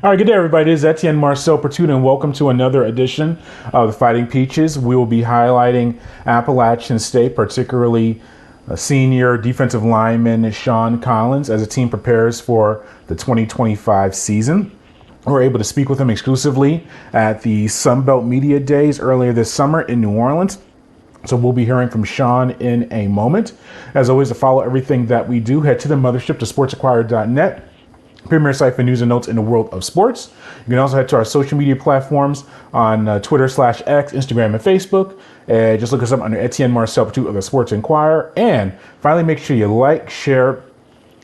All right, good day, everybody. This is Etienne Marcel Pertut, and welcome to another edition of the Fighting Peaches. We will be highlighting Appalachian State, particularly senior defensive lineman Shawn Collins, as the team prepares for the 2025 season. We were able to speak with him exclusively at the Sunbelt Media Days earlier this summer in New Orleans. So we'll be hearing from Shawn in a moment. As always, to follow everything that we do, head to the mothership to sportsinquirer.net, premier site for news and notes in the world of sports. You can also head to our social media platforms on Twitter/X, Instagram, and Facebook. Just look us up under Etienne Marcel Pertut of the Sports Inquirer. And finally, make sure you like, share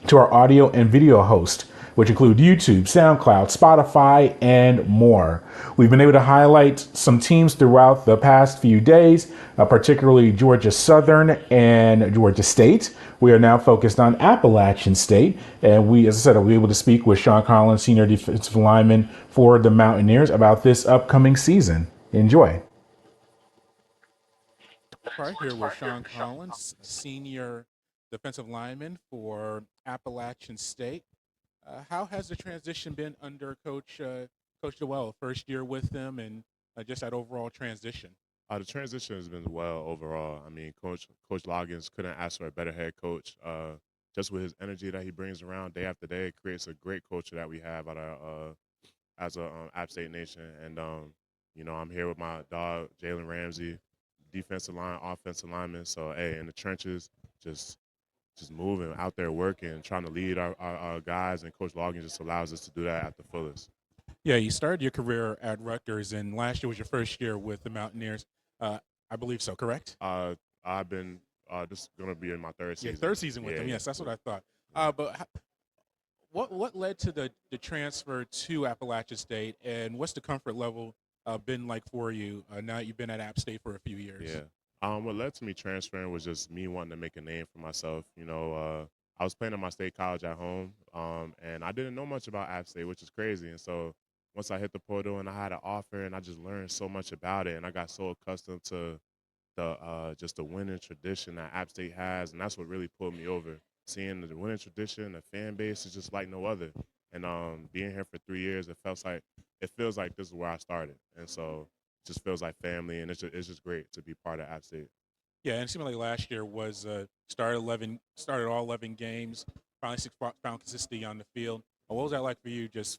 to our audio and video host, which include YouTube, SoundCloud, Spotify, and more. We've been able to highlight some teams throughout the past few days, particularly Georgia Southern and Georgia State. We are now focused on Appalachian State, and as I said, I'll be able to speak with Shawn Collins, senior defensive lineman for the Mountaineers, about this upcoming season. Enjoy. All right, here with Shawn Collins, senior defensive lineman for Appalachian State. How has the transition been under Coach Dewell? First year with them, and just that overall transition. The transition has been well overall. I mean, Coach Loggins couldn't ask for a better head coach. Just with his energy that he brings around day after day, it creates a great culture that we have at our as a App State Nation. And I'm here with my dog Jalen Ramsey, defensive line, offensive lineman. So hey, in the trenches, just moving out there working, trying to lead our guys, and Coach Loggins just allows us to do that at the fullest. Yeah, you started your career at Rutgers, and last year was your first year with the Mountaineers. Uh, I believe so, correct? I've been this is gonna be in my third Yeah, season. third season with Yeah, them. yeah. Yes, that's what I thought. Yeah. But what led to the transfer to Appalachian State, and what's the comfort level been like for you now that you've been at App State for a few years? Yeah. What led to me transferring was just me wanting to make a name for myself. I was playing at my state college at home, and I didn't know much about App State, which is crazy. And so once I hit the portal and I had an offer, and I just learned so much about it, and I got so accustomed to the just the winning tradition that App State has, and that's what really pulled me over. Seeing the winning tradition, the fan base is just like no other. And being here for 3 years, it feels like this is where I started, and so it just feels like family, and it's just great to be part of App State. Yeah, and it seemed like last year was started all 11 games, finally found consistency on the field. What was that like for you? Just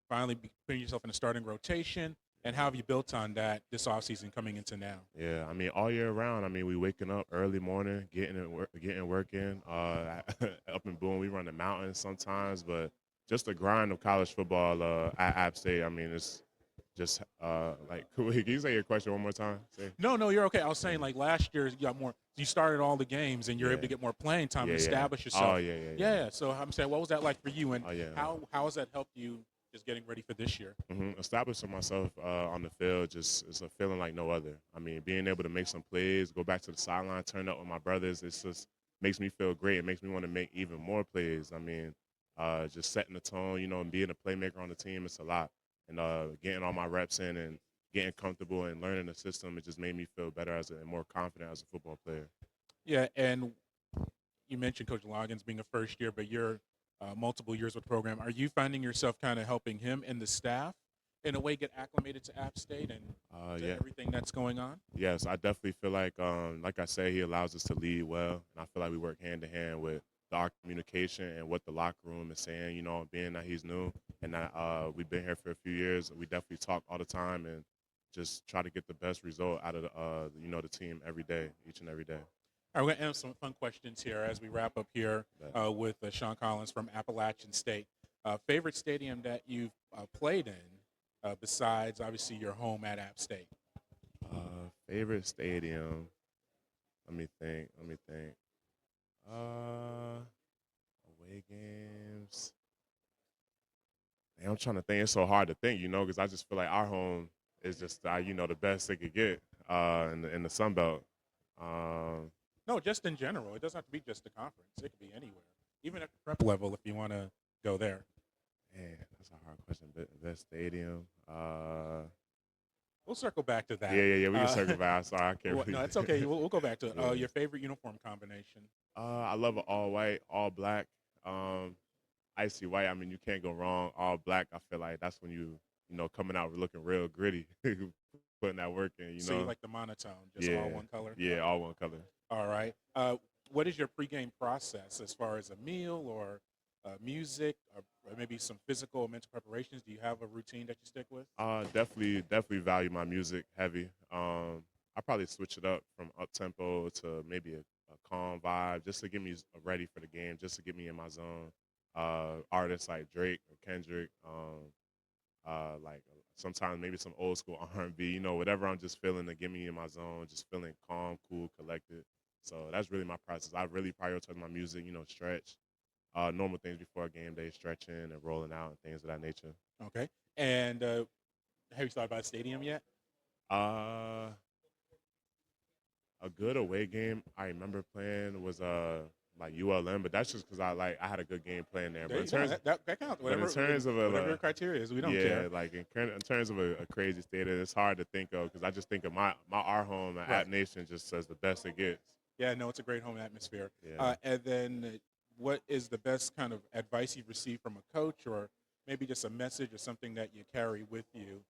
finally putting yourself in a starting rotation, and how have you built on that this offseason coming into now? Yeah, I mean, all year round. I mean, we waking up early morning, getting work in. Up in Boone, we run the mountains sometimes, but just the grind of college football at App State. I mean, it's just like. Can you say your question one more time? Say. No, no, you're okay. I was Yeah. saying like last year you got more. You started all the games, and you're able Yeah. to get more playing time and Yeah. Yeah. establish Oh yourself. yeah. Yeah. Yeah. Yeah. So I'm saying, what was that like for you, and Oh yeah. how has that helped you just getting ready for this year? Establishing myself on the field just is a feeling like no other. I mean, being able to make some plays, go back to the sideline, turn up with my brothers, it's just makes me feel great. It makes me want to make even more plays. I mean, just setting the tone, and being a playmaker on the team, it's a lot. And getting all my reps in and getting comfortable and learning the system, it just made me feel better and more confident as a football player. Yeah, and you mentioned Coach Loggins being a first year, but you're multiple years with the program. Are you finding yourself kind of helping him and the staff in a way get acclimated to App State and to Yeah. everything that's going on? Yes, I definitely feel like I say, he allows us to lead well, and I feel like we work hand in hand with our communication and what the locker room is saying. Being that he's new and that we've been here for a few years, we definitely talk all the time and just try to get the best result out of the team every day, each and every day. All right, we're going to answer some fun questions here as we wrap up here But, with Shawn Collins from Appalachian State. Favorite stadium that you've played in, besides obviously your home at App State? favorite stadium? Let me think. Let me think. Uh, Away games. Man, I'm trying to think. It's so hard to think, because I just feel like our home is just the best they could get in the Sun Belt. Um, No, just in general. It doesn't have to be just the conference. It could be anywhere, even at the prep level if you want to go there. Man, that's a hard question. Best stadium. We'll circle back to that. Yeah, yeah, yeah. We can circle back. Sorry, I can't really. No, it's okay. We'll go back to it. Yeah. Your favorite uniform combination? I love an all white, all black. I icy white. I mean, you can't go wrong. All black, I feel like that's when coming out looking real gritty, putting that work in. So you like the monotone, just all Yeah, one color? yeah, all one color. All right. What is your pregame process as far as a meal or music or maybe some physical or mental preparations? Do you have a routine that you stick with? Definitely value my music heavy. I probably switch it up from up tempo to maybe a calm vibe, just to get me ready for the game, just to get me in my zone. Artists like Drake or Kendrick, like sometimes maybe some old school R&B, whatever I'm just feeling to get me in my zone, just feeling calm, cool, collected. So that's really my process. I really prioritize my music, stretch, normal things before a game day, stretching and rolling out and things of that nature. Okay. And have you thought about a stadium yet? Uh, a good away game I remember playing was like ULM, but that's just because I had a good game playing there. There But you go. That counts. but in Whatever, terms of whatever your criteria is, we don't yeah, care. like in terms of a crazy stadium, it's hard to think of because I just think of my our home at Right. App Nation just as the best it gets. Yeah, no, it's a great home atmosphere. Yeah. And then what is the best kind of advice you've received from a coach or maybe just a message or something that you carry with you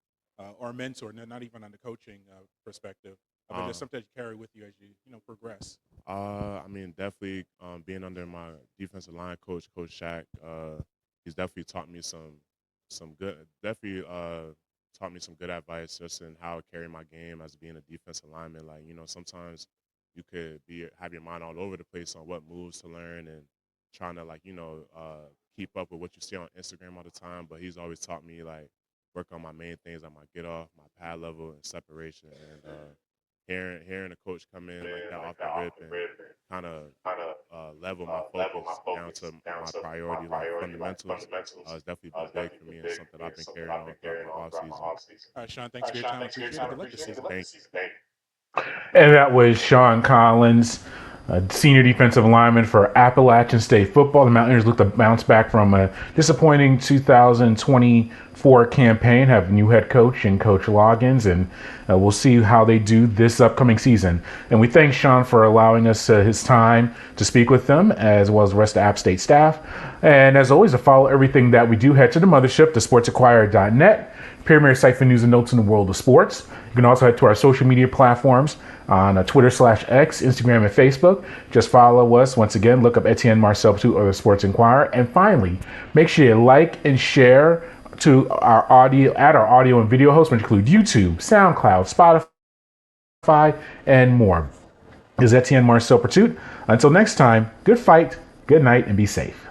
or a mentor, not even on the coaching perspective, but just something that you carry with you as you progress? I mean, definitely being under my defensive line coach, Coach Shaq, he's definitely taught me some good, definitely taught me some good advice just in how to carry my game as being a defensive lineman. Like, sometimes you could have your mind all over the place on what moves to learn and trying to keep up with what you see on Instagram all the time. But he's always taught me like work on my main things, like my get off, my pad level, and separation. And hearing a coach come in like that off the rip and kind of level my focus down to my priority, like fundamentals, has definitely been big for me and something I've been carrying on throughout my off season. All right, Sean, thanks for your time. Appreciate it. Good luck this season. Thank you. And that was Shawn Collins, senior defensive lineman for Appalachian State football. The Mountaineers look to bounce back from a disappointing 2024 campaign, have a new head coach and Coach Loggins, and we'll see how they do this upcoming season. And we thank Shawn for allowing us his time to speak with them, as well as the rest of the App State staff. And as always, to follow everything that we do, head to the mothership, the sportsinquirer.net, premier site for news and notes in the world of sports. You can also head to our social media platforms on Twitter/X, Instagram, and Facebook. Just follow us. Once again, look up Etienne Marcel or the Sports Inquirer. And finally, make sure you like and share to our audio and video hosts, which include YouTube, SoundCloud, Spotify, and more. This is Etienne Marcel Pursuit. Until next time, good fight, good night, and be safe.